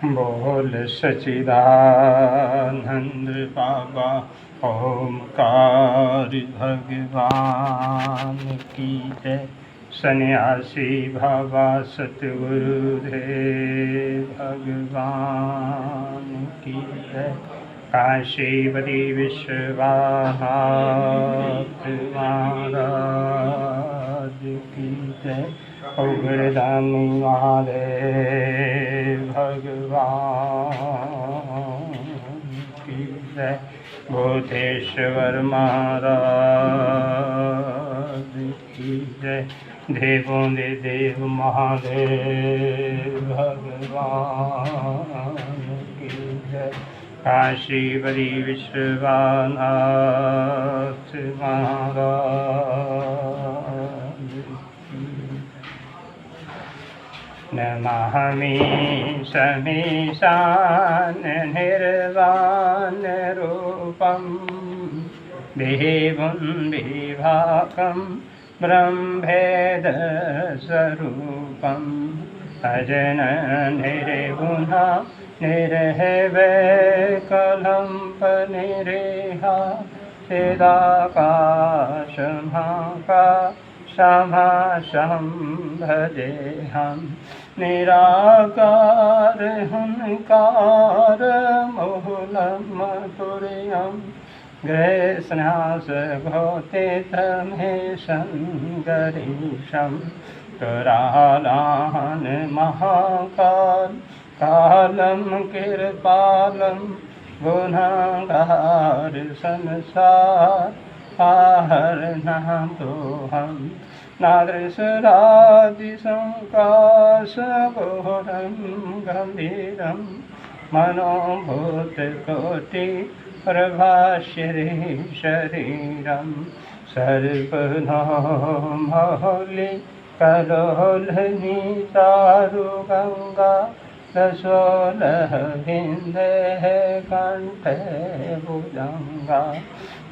बोल सच्चिदानंद बाबा ओमकार भगवान की जय। सन्यासी बाबा सतगुरुदेव भगवान की जय। काशीपति विश्वनाथ महाराज की जय। उग्रदानी महादेव भगवान की जय। भूतेश्वर महाराज की जय। देवों दे देव महादेव भगवान की जय। काशीपति विश्वनाथ महाराज की। नमामि समीशान निर्वाण रूपं देवं विभाकं ब्रह्मेद स्वरूपम् अजन निर्गुणा निर्वैकल्प निरेहा चिदाकाशमाकाशमाशं भजेऽहं निराकार हुंकार मूलं तुर्यं ग्रेस्नास घोतितमेशं गरीशं करालान् महाकाल कालं कृपालं गुणागार संसार आहरणं दोहं नादृशरादिसंकाशघोरं गम्भीरं मनोभूतकोटि प्रभाष्ये शरीरं सर्वनो मौलि कलोलनीचारुगङ्गा रसोलविन्देः कण्ठे भुजङ्गा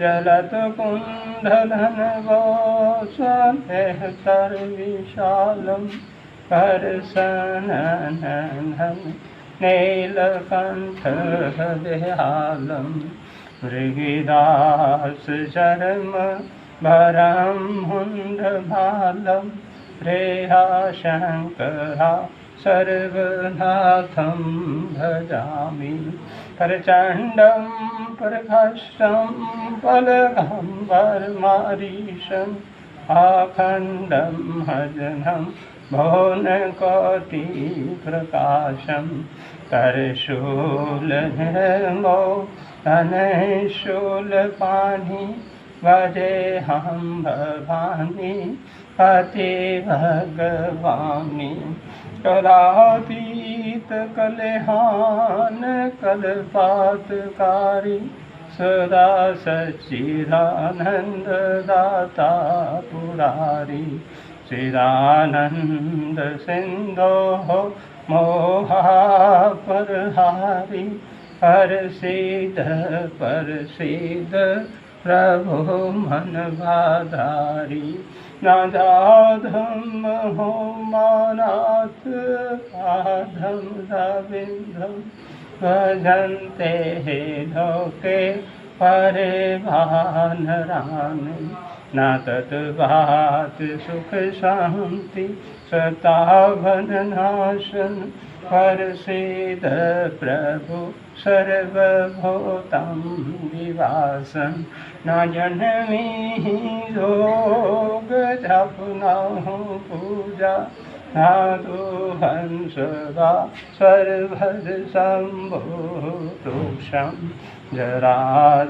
जलत्कुण्डलनवोत्सवेः सर्विशालं करसनननं नीलकण्ठविहालं मृगिदासचर्म भरं मुण्डमालं प्रेयाशङ्करा सर्वनाथं भजामि प्रचण्डं प्रकाष्ठं बलगम्बरमारीशम् आखण्डं हजनं भुवनकोटिप्रकाशं करशूलनिर्मो धनशूलपाणि भजेऽहं भवानी पति भगवानी कलातीत कलेहान कल्पातकारी सदा सच्चिदानंद दाता पुरारी चिदानंद सिंधो मोहापरहारी परसिद्ध प्रभु मन बाधारी नाजाधम हो मानाथ पाधम रविंद्रम भजन्ते हे लोके परिभानरानि न तत्भात सुख शांति सतावननाशन परसिद्ध प्रभु सर्वभूतं विवासन न जनमी रोग जप न पूजा नादो हंसवा सर्वद शंभो तोषम जरा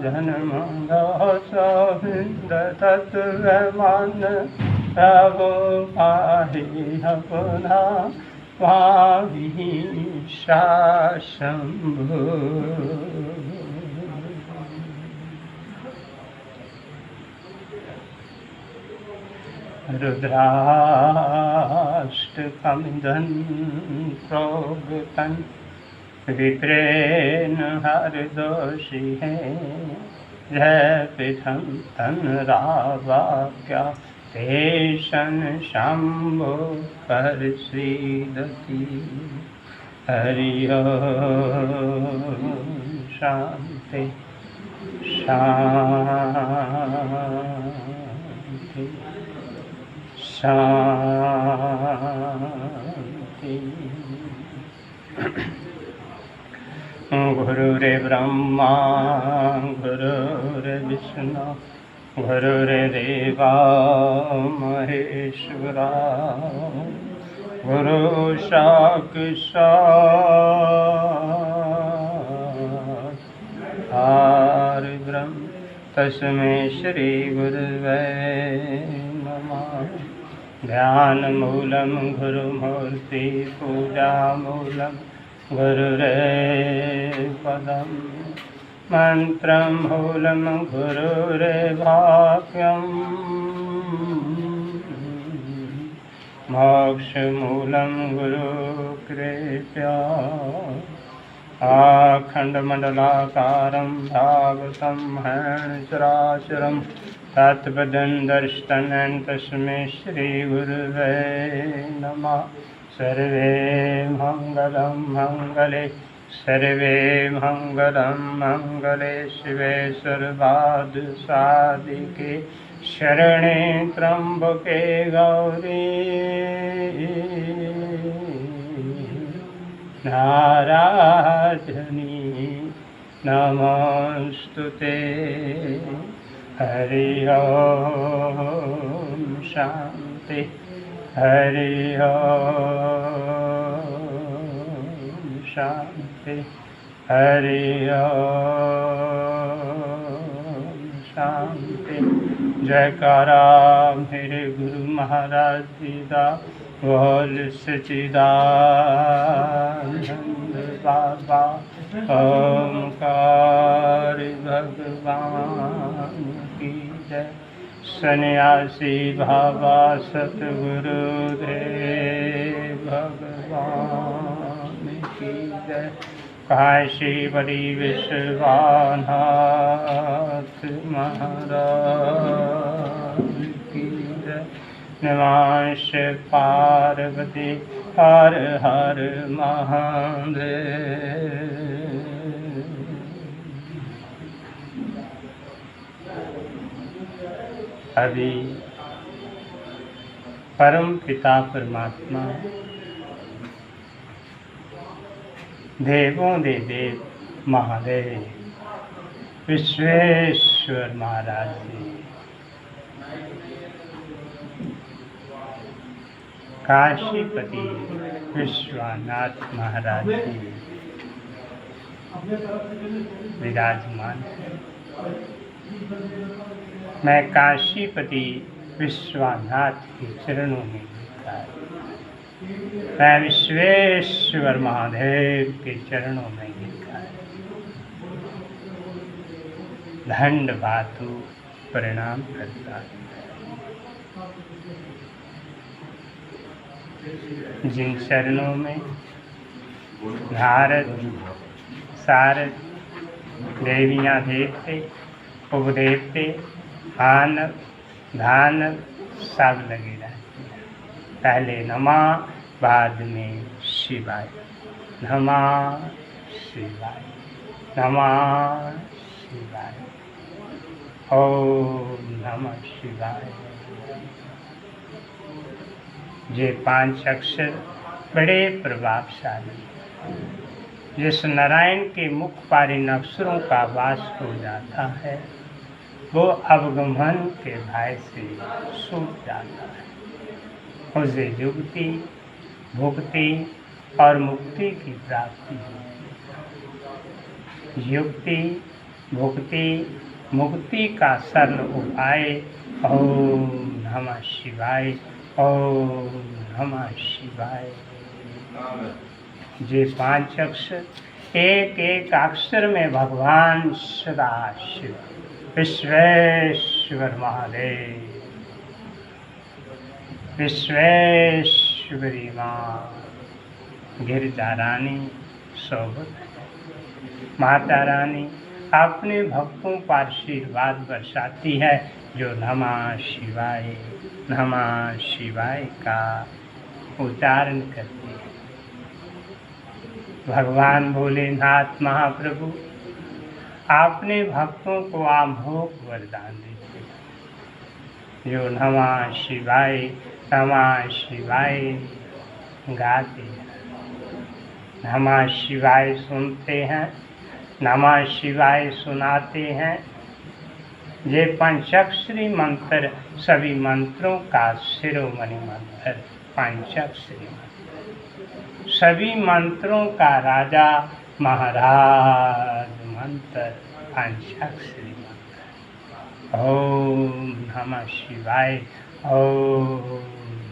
जन्म दोषविंद तत्वमान प्रभो पाहि अपना पाविशा शंभो। रुद्राष्टकमिदं प्रोक्तं विप्रेण हरदोषिः जयपीठं तन्रावाक्या तेषं शम्भो परसीदति हरि ओम शांति शांति शांति। गुरुर्ब्रह्मा गुरुर्विष्णु गुरुर्देवा महेश्वरा गुरु साक्षात् परब्रह्म तस्मै श्री गुरुवे नमः। ध्यानमूलं गुरुमूर्ति पूजामूलं गुरुरेपदं मन्त्रमूलं गुरुरेवाक्यम् मोक्षमूलं गुरुकृपया। अखण्डमण्डलाकारं भावतं हरणचराचरं तत्पदं दर्शनं तस्मै श्रीगुरुवे नमः। सर्वे मङ्गलं मङ्गले सर्वे मङ्गलं मङ्गले शिवे सर्वार्थसाधिके शरणे त्र्यम्बके गौरी नारायणी नमोस्तुते। हरि ओम शांति हरि ओम शांति हरि ओम शांति। जयकारा मेरे गुरु महाराज जी दा बोल सच्चिदानंद बाबा ओंकार भगवान की जय। सन्यासी बाबा सतगुरुदेव भगवान की जय। काशी बड़ी विश्वनाथ महाराज की जय। नमः पार्वती हर हर महादेव। अभी परम पिता परमात्मा देवों दे देव महादेव विश्वेश्वर महाराज जी काशीपति विश्वनाथ महाराज जी विराजमान। मैं काशीपति विश्वनाथ के चरणों में गिरता, मैं विश्वेश्वर महादेव के चरणों में गिरता दंड बातु प्रणाम करता। जिन चरणों में नारद सारद देवियाँ देवते उपदेवते मानव दानव सब लगे रहते हैं। पहले नमः बाद में शिवाय नमः शिवाय नमः शिवाय ओम नमः शिवाय। ये 5 अक्षर बड़े प्रभावशाली हैं। जिस नारायण के मुख पर इन अक्षरों का वास हो जाता है वो अवगमन के भय से सूख जाता है। उसे युक्ति भुक्ति और मुक्ति की प्राप्ति होती है। युक्ति भुक्ति मुक्ति का सरल उपाय ओम नमः शिवाय ओम नमः शिवाय। ये 5 अक्षर एक एक अक्षर में भगवान सदाशिव विश्वेश्वर महादेव विश्वेश्वरी माँ गिरजा रानी सोबत माता रानी अपने भक्तों पर आशीर्वाद बरसाती है जो नमः शिवाय का उच्चारण करते हैं। भगवान भोलेनाथ महाप्रभु आपने भक्तों को अमोघ वरदान देते हैं। जो नमः शिवाय गाते हैं, नमः शिवाय सुनते हैं, नमः शिवाय सुनाते हैं। ये पंचाक्षरी मंत्र सभी मंत्रों का शिरोमणि मंत्र, पंचाक्षरी मंत्र सभी मंत्रों का राजा महाराज मंत्र, पंचाक्षरी मंत्र। ओम नमः शिवाय, ओम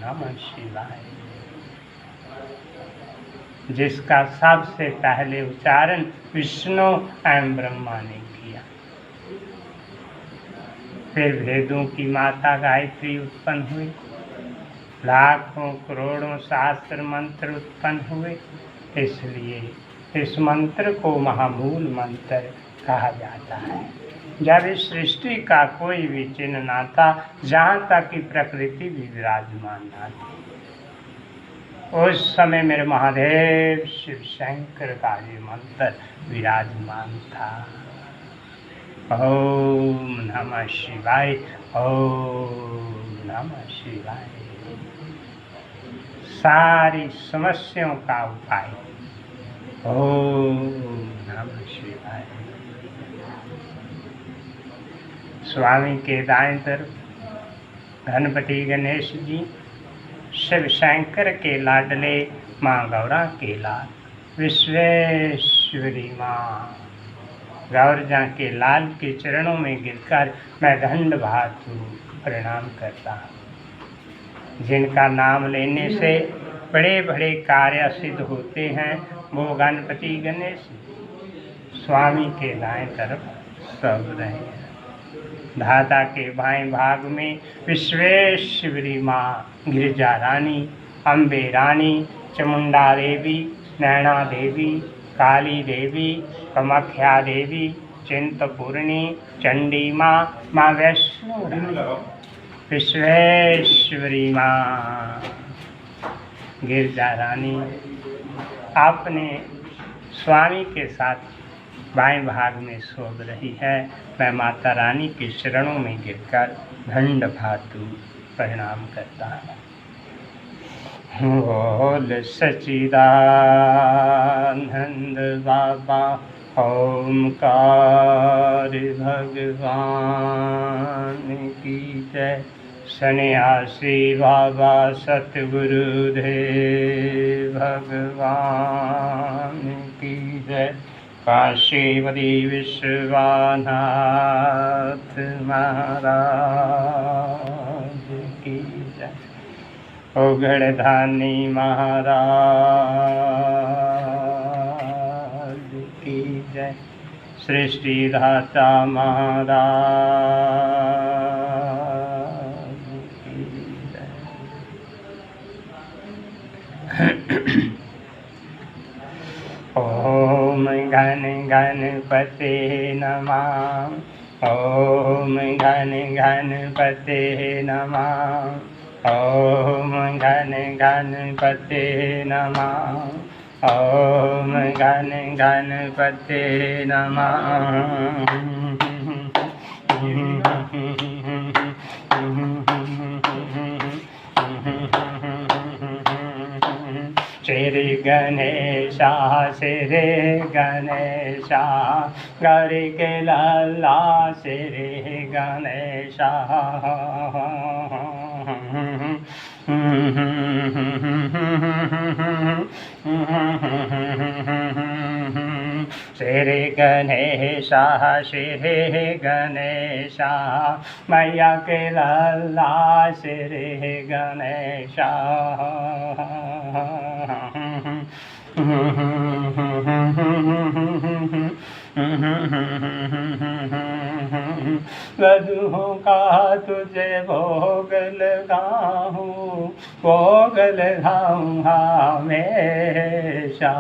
नमः शिवाय। जिसका सबसे पहले उच्चारण विष्णु एवं ब्रह्मा ने किया। फिर वेदों की माता गायत्री उत्पन्न हुई, लाखों करोड़ों शास्त्र मंत्र उत्पन्न हुए। इसलिए इस मंत्र को महामूल मंत्र कहा जाता है। जब इस सृष्टि का कोई भी चिन्ह ना था, जहाँ तक कि प्रकृति भी विराजमान ना थी, उस समय मेरे महादेव शिव शंकर का ये मंत्र विराजमान था। ओम नमः शिवाय, ओम नमः शिवाय। सारी समस्याओं का उपाय ओम नमः शिवाय। स्वामी के दाएं तरफ गणपति गणेश जी, शिव शंकर के लाडले, माँ गौरा के लाल, विश्वेश्वरी माँ गौरजा के लाल के चरणों में गिरकर मैं दंड भातु प्रणाम करता हूँ। जिनका नाम लेने से बड़े बड़े कार्य सिद्ध होते हैं, वो गणपति गणेश स्वामी के दाएं तरफ सब रहे हैं। धाता के बाएं भाग में विश्वेश्वरी माँ, गिरिजा रानी, अम्बे रानी, चामुंडा देवी, नैना देवी, काली देवी, कामाख्या देवी, चिंतपूर्णी, चंडी माँ, माँ वैष्णो रानी, विश्वेश्वरी माँ, गिरिजा रानी अपने स्वामी के साथ बाएं भाग में शोभ रही है। मैं माता रानी के चरणों में गिरकर दंड भातु प्रणाम करता हूँ। बोल सच्चिदानंद बाबा ओमकार भगवान की जय। सन्यासी बाबा सतगुरुदेव भगवान की जय। काशीपति विश्वनाथ महाराज की जय। उगड़धानी महाराज की जय। सृष्टि दाता महाराज की जय। ओम गण गणपते नमः, ओम गण गणपते नमः, ओम गण गणपते नमः, ओम गण गणपते नमः। श्री गणेशा श्री गणेशा, गौरी के लल्ला श्री गणेशा। श्री गणेशा श्री गणेशा, मैया के लल्ला श्री गणेशा। लड्डुओं का तुझे भोग लगाऊं, भोग लगाऊं हमेशा।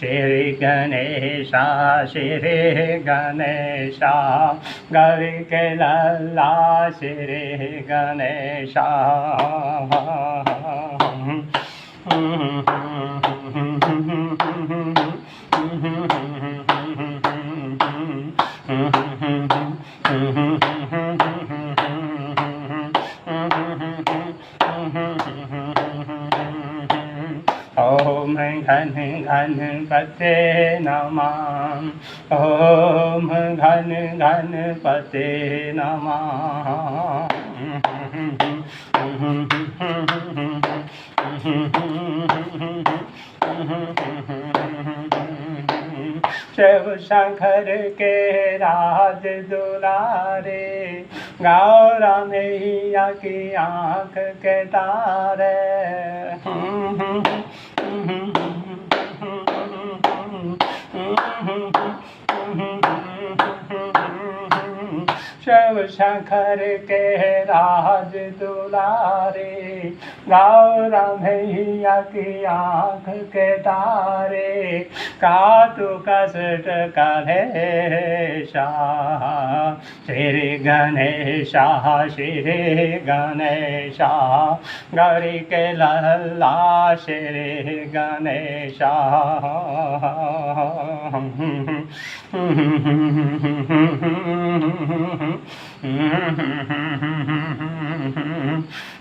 श्री गणेशा श्री गणेशा, गौरी के लल्ला श्री गणेशा। ओम घन गणपते नमः। ओम घन गणपते नमः। शिव शंकर के राज दुलारे, गौरा मैया की आँख के तारे। शिव शंकर के राज दुलारे, गौरा मैया की आँख के तारे। काटु कष्ट कलेशा, श्री गणेशा श्री गणेशा। गौरी के लल्ला श्री गणेशा।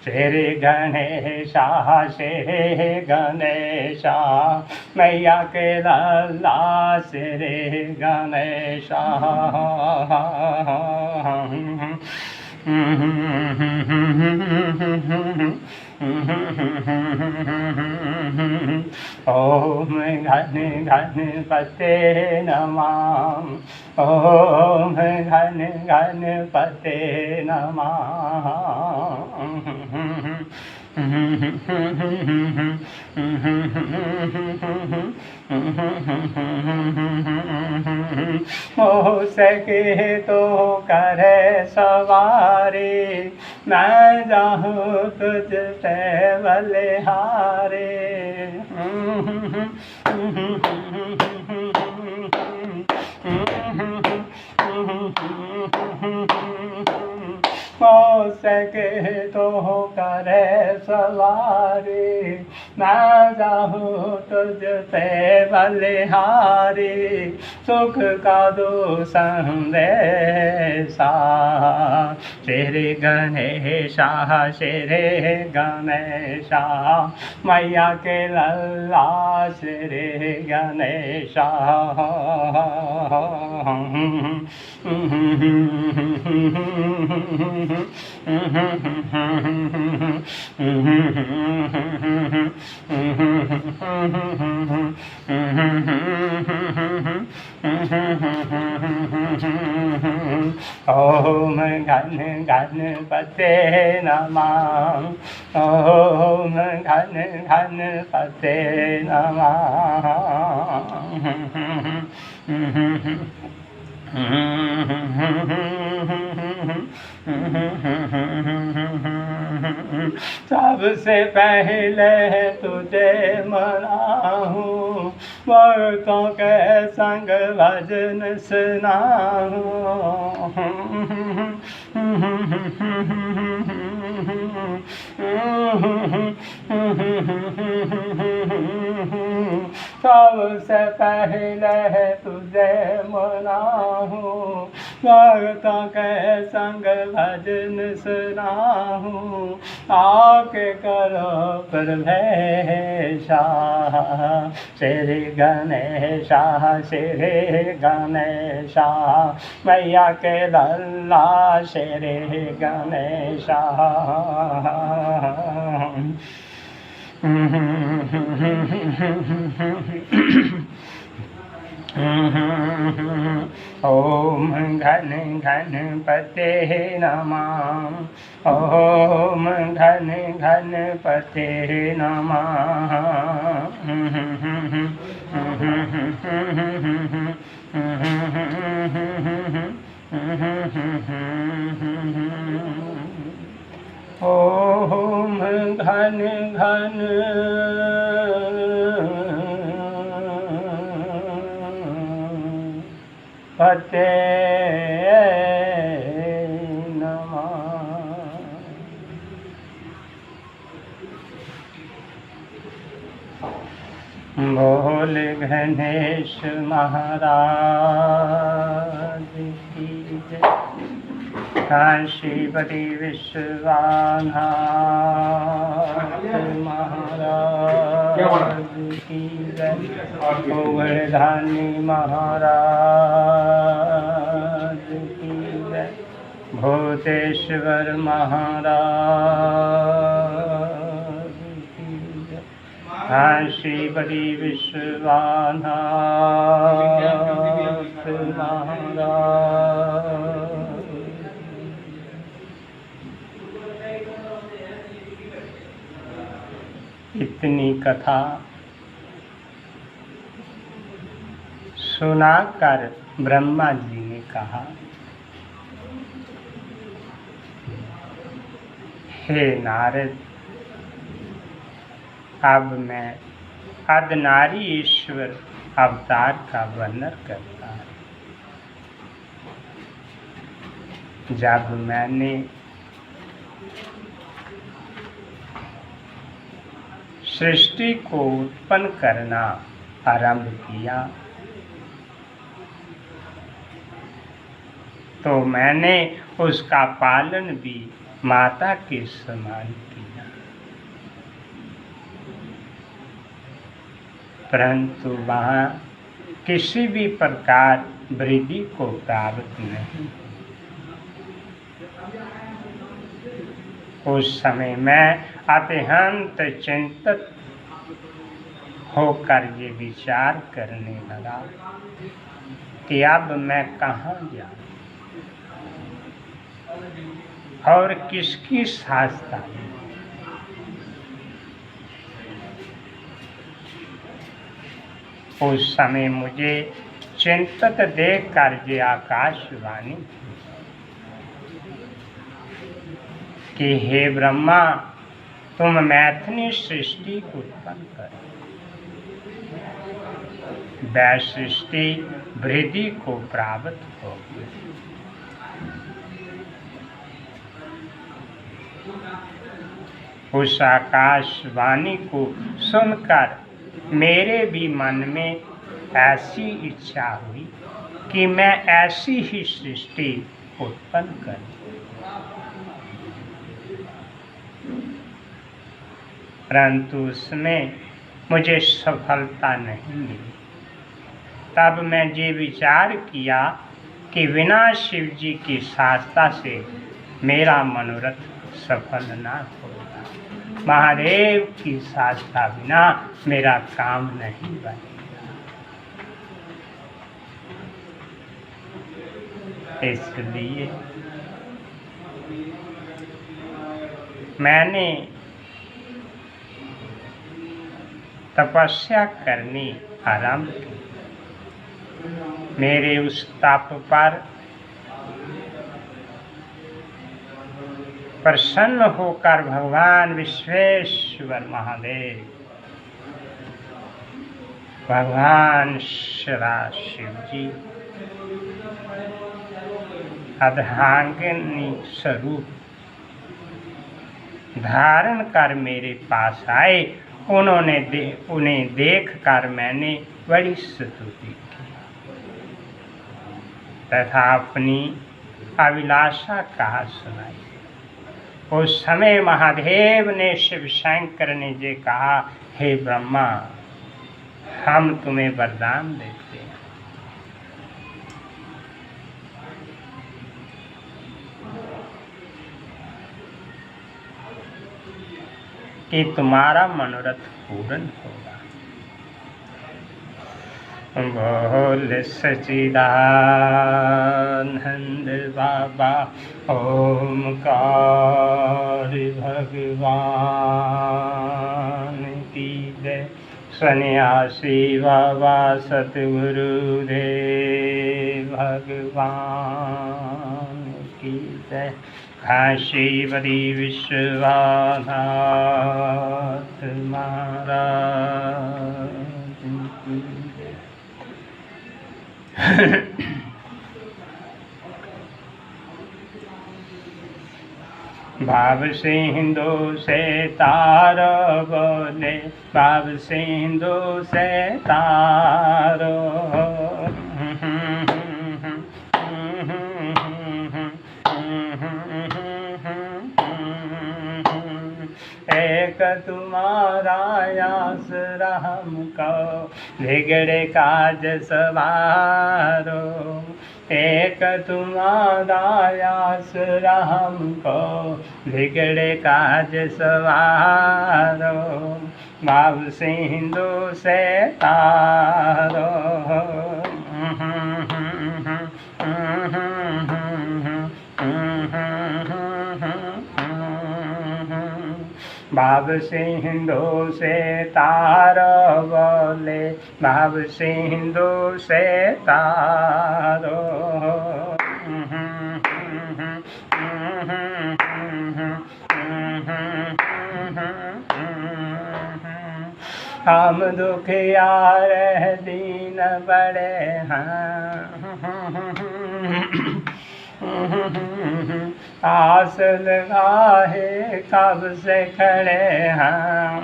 श्री गणेशा श्री गणेशा, मैया के लल्ला श्री गणेशा। ओम घन गणपते नमः। ओम घन गणपते नमः। मोह सके तो करे सवारी, मैं जाऊँ तुझ पे बलिहारे। हो सके तो करे सवारी, मैं जाऊँ तुझ पे बलिहारी। सुख का दो संदेशा, श्री गणेशा श्री गणेशा। मैया के लल्ला श्री गणेशा। ओम घन गणपते नमः। ओम घन गणपते नमः। सबसे पहले तुझे मनाऊं, भक्तों के संग भजन सुनाऊं। सबसे पहले तुझे मनाऊं, भक्तों के संग भजन सुनाऊं। आके करो प्रवेशा, श्री गणेशा श्री गणेशा। मैया के लल्ला श्री गणेशा। ओम घन गणपते नमः। ओम घन गणपते नमः। ओम घन घन पते नमः। बोल गणेश महाराज की जय। काशीपति विश्वनाथ महाराज की जय। गोवर्धनी महाराज की जय। भूतेश्वर महाराज की जय। काशीपति विश्वनाथ महाराज। इतनी कथा सुनाकर ब्रह्मा जी ने कहा, हे नारद, अब मैं अर्धनारी ईश्वर अवतार का वर्णन करता हूँ। जब मैंने सृष्टि को उत्पन्न करना आरंभ किया तो मैंने उसका पालन भी माता के समान किया, परंतु वहाँ किसी भी प्रकार वृद्धि को प्राप्त नहीं। उस समय मैं अत्यंत चिंतित होकर ये विचार करने लगा कि अब मैं कहाँ जाऊँ और किसकी सहायता लूँ। उस समय मुझे चिंतित देखकर ये आकाशवाणी कि हे ब्रह्मा, तुम मैथिली सृष्टि उत्पन्न करो, वह सृष्टि वृद्धि को प्राप्त होगी। उस आकाशवाणी को सुनकर मेरे भी मन में ऐसी इच्छा हुई कि मैं ऐसी ही सृष्टि उत्पन्न करूं, परंतु उसमें मुझे सफलता नहीं मिली। तब मैं ये विचार किया कि बिना शिव जी की सहायता से मेरा मनोरथ सफल ना होगा। महादेव की सहायता बिना मेरा काम नहीं बनेगा। इसलिए मैंने तपस्या करनी आरंभ की। मेरे उस तप पर प्रसन्न होकर भगवान विश्वेश्वर महादेव, भगवान सदाशिव जी अर्धांगिनी स्वरूप धारण कर मेरे पास आए। उन्हें देखकर मैंने बड़ी स्तुति की तथा अपनी अभिलाषा कहा सुनाई। उस समय महादेव ने शिव शंकर ने ये कहा, हे ब्रह्मा, हम तुम्हें वरदान देते हैं कि तुम्हारा मनोरथ पूर्ण होगा। बोल सच्चिदानंद बाबा ओमकार भगवान की जय। सन्यासी बाबा सतगुरुदेव भगवान की जय। काशीपति विश्वनाथ महाराज की जय। भाव सिंधु से तारो बोले, भाव सिंधु से तारो, तुम्हारा आसरा हमको, बिगड़े काज सवारो। एक तुम्हारा आसरा हमको, बिगड़े काज सवारो। भाव सिंधु से तारो। भाव सिंधु से तारो बोले, भाव सिंधु से तारो। हम दुखिया रह दीन बड़े हैं, आस लगाए कब से खड़े हैं।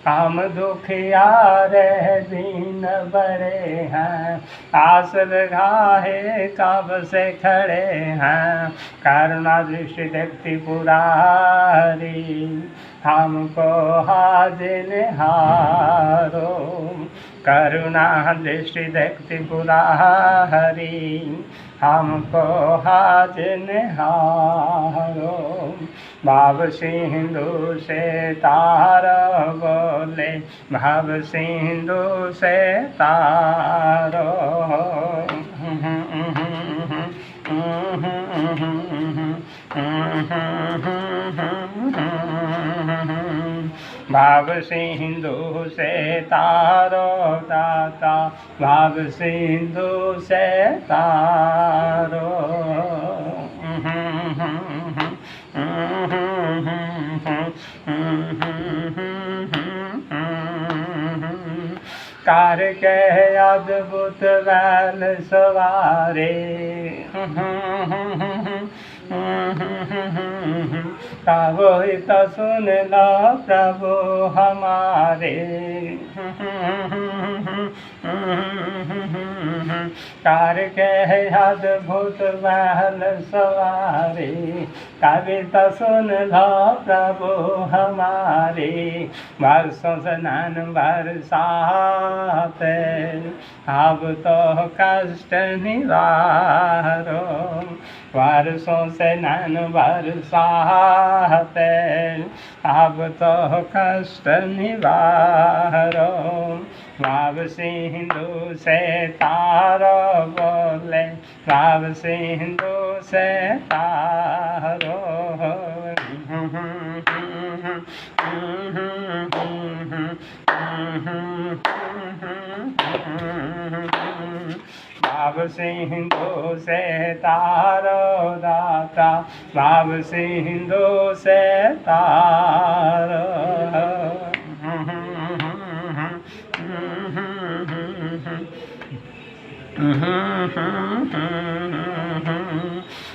हम दुखिया रह दीन बड़े हैं, आस लगाए कब से खड़े हैं। करुणा दृष्टि देखती पुरारी, हमको हाजिर हारो। करुणा दृष्टि देखती पुरारी, हमको हाजिर हारो। भाव सिंधु से तारो बोले, भाव सिंधु से तारो। भाव सिंधु से तारो दाता, भाव सिंधु से तारो। कार के अद्भुत बैल सवारे, प्रभु हित सुन लो प्रभु हमारे। कार के अद्भुत बैल सवारे, कविता सुन लो प्रभु हमारे। वर्षों से नैन बरसाते, अब तो कष्ट निवारो। वर्षों से नैन बरसाते, अब तो कष्ट निवारो। भाव सिंधु से तारो बोले, भाव सिंधु से तारो। भाव सिंधु से तारो दाता, भाव सिंधु से तारो।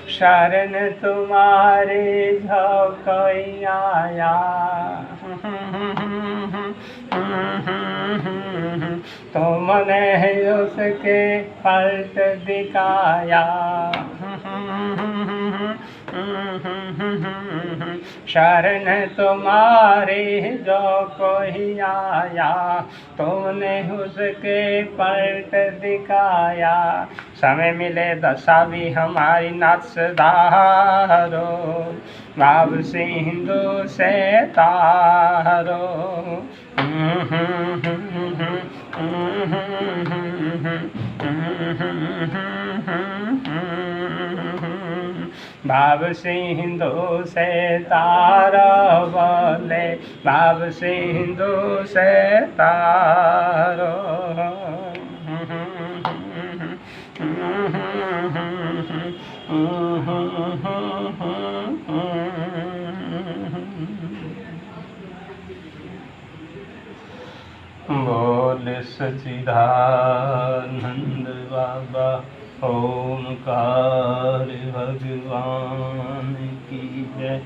शरण तुम्हारे जो कोई आया, तुमने उसके पलट दिखाया। शरण तुम्हारे जो कोई आया, तुमने उसके पलट दिखाया। समय मिले दशा भी हमारी नाथ सुधारो, भाव सिंधु से तारो। भाव सिंधु से तारो बोले, भाव सिंधु से तारो। बोल सच्चिदानंद बाबा ओमकार भगवान की जय।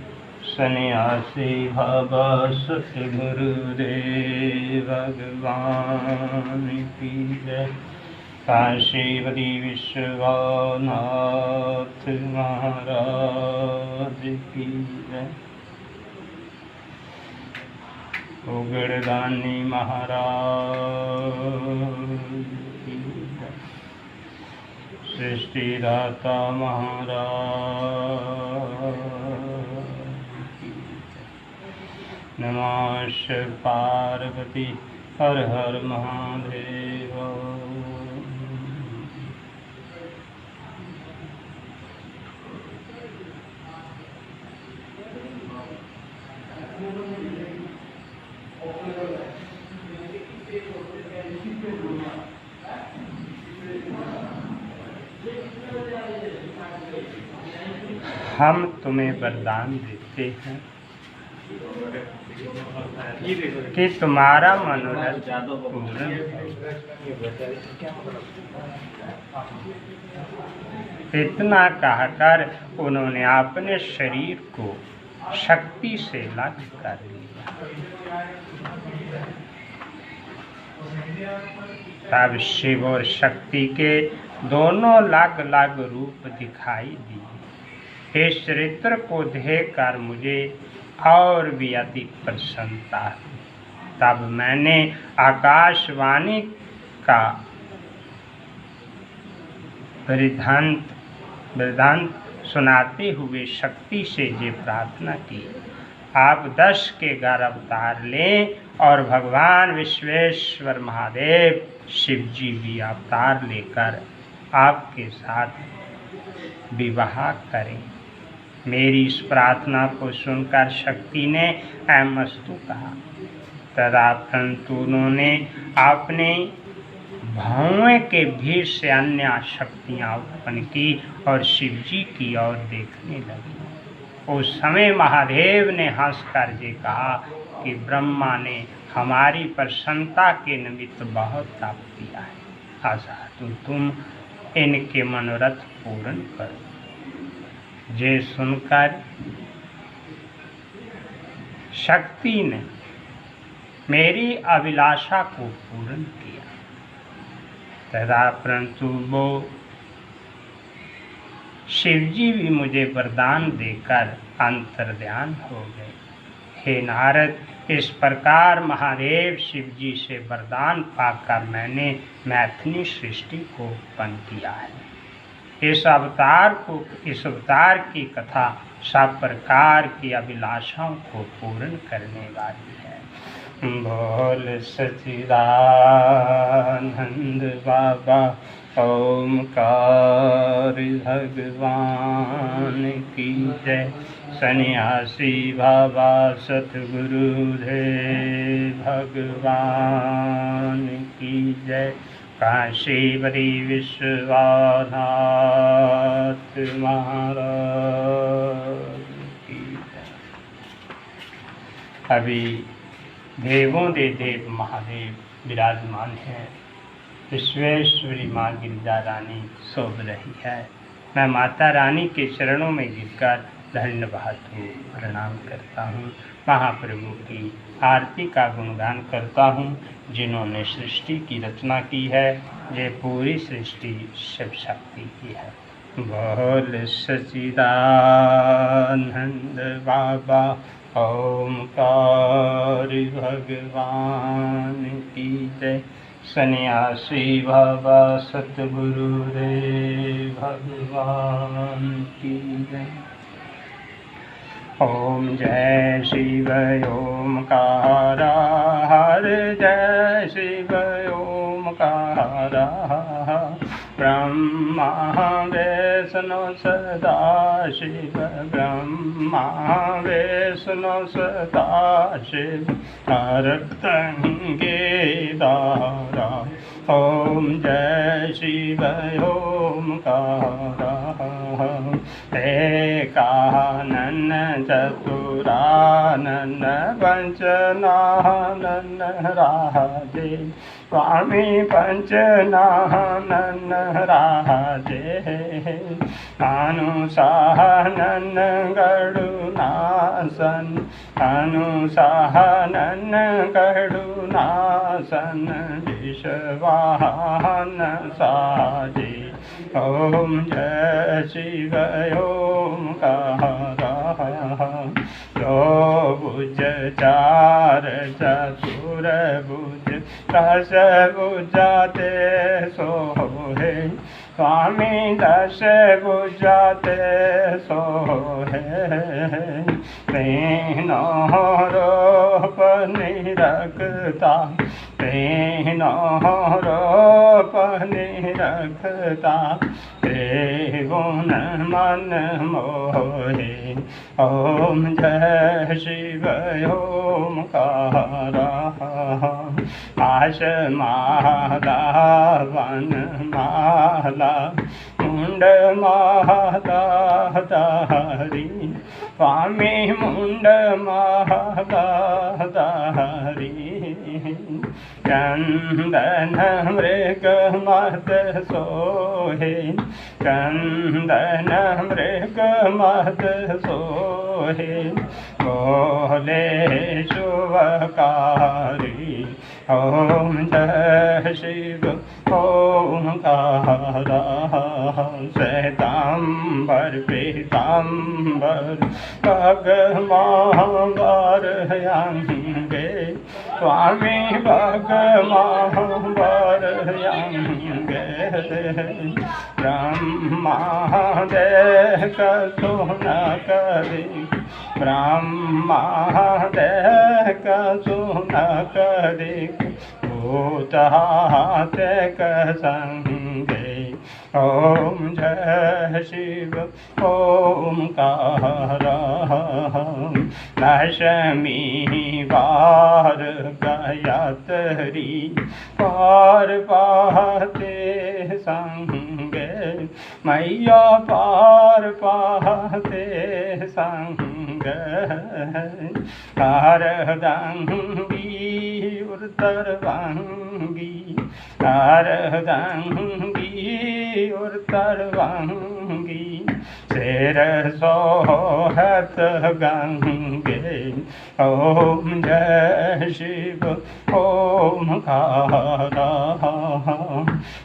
सन्यासी बाबा सतगुरुदेव भगवान की जय। काशीपति विश्वनाथ महाराज की जय। उगड़दानी महाराज की जय। सृष्टिदाता महाराज की जय। नमः पार्वती हर हर महादेव। हम तुम्हें वरदान देते हैं कि तुम्हारा मनोरथ पूर्ण हो। इतना कहकर उन्होंने अपने शरीर को शक्ति से लग कर लिया। तब शिव और शक्ति के दोनों अलग अलग रूप दिखाई दिए। इस चरित्र को देखकर मुझे और भी अधिक प्रसन्नता हुई। तब मैंने आकाशवाणी का वृद्धांत सुनाते हुए शक्ति से ये प्रार्थना की, आप 10 के 11 अवतार लें और भगवान विश्वेश्वर महादेव शिव जी भी अवतार लेकर आपके साथ विवाह करें। मेरी इस प्रार्थना को सुनकर शक्ति ने अहमस्तु कहा। तदुपरांत उन्होंने अपने भौएं के भीतर से अन्य शक्तियाँ उत्पन्न की और शिव जी की ओर देखने लगी। उस समय महादेव ने हंसकर ये कहा कि ब्रह्मा ने हमारी प्रसन्नता के निमित्त बहुत तप किया है, असाधु तुम इनके मनोरथ पूर्ण करो। ये सुनकर शक्ति ने मेरी अभिलाषा को पूर्ण किया। परंतु वो शिवजी भी मुझे वरदान देकर अंतर्ध्यान हो गए। हे नारद, इस प्रकार महादेव शिवजी से वरदान पाकर मैंने मैथिली सृष्टि को उत्पन्न किया है। इस अवतार की कथा सब प्रकार की अभिलाषाओं को पूर्ण करने वाली है। बोल सच्चिदानंद बाबा ओमकार भगवान की जय। सन्यासी बाबा सतगुरुदेव भगवान की जय। काशीपति विश्वनाथ महाराज की जय। अभी देवों दे देव महादेव विराजमान हैं। विश्वेश्वरी माँ गिरिजा रानी शोभ रही है। मैं माता रानी के चरणों में गिरकर धन्यवाद हूँ, प्रणाम करता हूँ। महाप्रभु की आरती का गुणगान करता हूँ। जिन्होंने सृष्टि की रचना की है, ये पूरी सृष्टि शिव शक्ति की है। बोल सच्चिदानंद बाबा ओमकार भगवान की जय। सन्यासी बाबा सतगुरुदेव भगवान की जय। ओम जय शिव ओमकार हर जय शिव ओमकार ब्रह्मा विष्णु सदा शिव ब्रह्मा विष्णु सदा शिव हरतंगे दारा। ओम जय शिव ओमकार एकानन चतुरानन पंचनानन राजे स्वामी पंचनानन राजे अनुसानन गरुणासन अनुसानन गरुणासन सिंहासन विषवाहन साजे। ओम जय शिव ओंकार। दो भुज चार चतुर भुज दस भुजाते सोहे। स्वामी दस भुजाते सोहे। तीनों रूप निरखता तीनों रूप निरखता ते गुण मन मोहे। ओम जय शिव ओंकार। आश माला वन माला मुंड माला धारी। स्वामी मुंड माला धारी। चंदन मृग मत सोहे। चंदन मृग मत सोहे। बोले शुभकारी। ओम जय शिव ओंकार। श्वेतांबर पीतांबर भगवान अंगे। स्वामी भगवान अंगे। ब्रह्मा देख सुन करी। ब्रह्मा देख सुन करी। भूत संगे। ओम जय शिव ओंकार। लक्ष्मी बार गायत्री पार्वती संगे। मैया पार्वती संगे। अर्धंगी उत्तरभंगी। अर्धंगी उत्तरभंगी। शेर सोहत गंगे। ओम जय शिव ओंकार।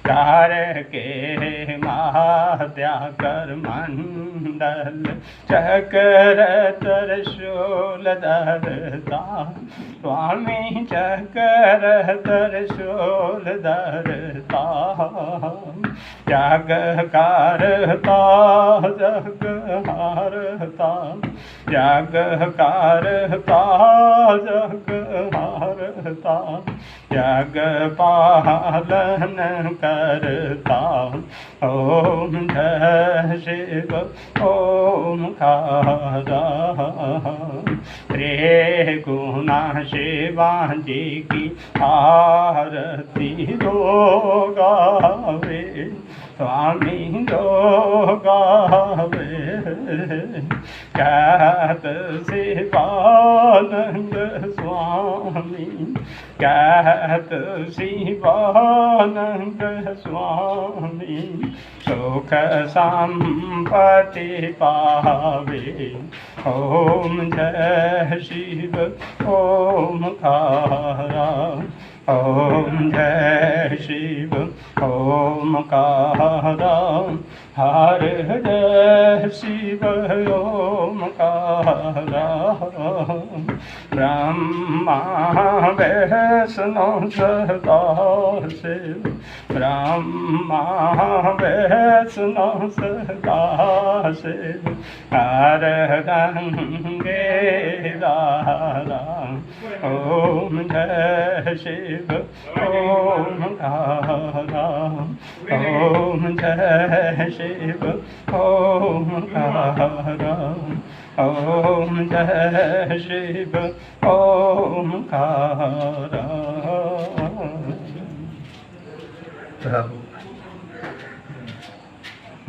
चार के माध्या कर मंडल चक्र त्रिशूल धरता। स्वामी चक्र त्रिशूल धरता। जग करता जग हारता। जग करता जग हारता। जग पालन करता। ओम जय शिव ओंकार। रे गुना शिवाजी की आरती दो गावे। स्वामी दो गावे। कहत शिवानंद स्वामी। कहत शिवानंद स्वामी। सुख संपत्ति पावे। ओम जय शिव ओंकार। ओम जय शिव ओंकार। हर जय शिव ओंकार। ब्रह्मा वैष्णो सदा शिव। ब्रह्मा वैष्णो सदा शिव। अर्धंगे दारा। ओम जय शिव ओंकार। ओम जय शिव ओंकार। ओम जय शिव ओंकार। प्रभु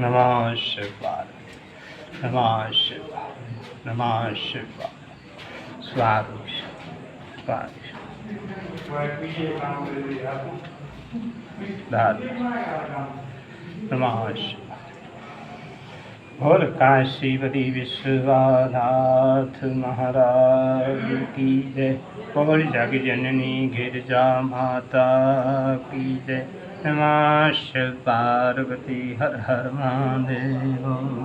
नमः शिवाय। नमः शिवाय। नमः शिवाय। स्वामी स्वामी नमः शिवाय। बोल काशीपति विश्वनाथ महाराज की जय। बोल जग जननी गिरजा माता की जय। नमः शिव पार्वती हर हर महादेव।